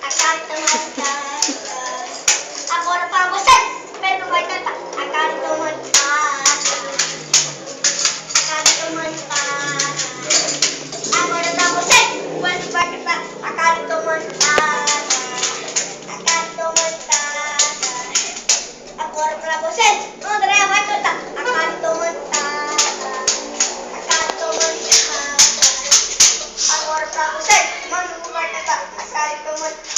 Akanto magtataas. Ako na pamusin. Pero may kanta. Akanto magtataas. Akanto magtataas. Ako na pamusin. Pero may kanta. Akanto magtataas. Akanto magtataas. Ako na pamusin. Pero may kanta. Akanto magtataas. Akanto magtataas. Ako na pamusin. Pero may kanta. Akanto magtataas.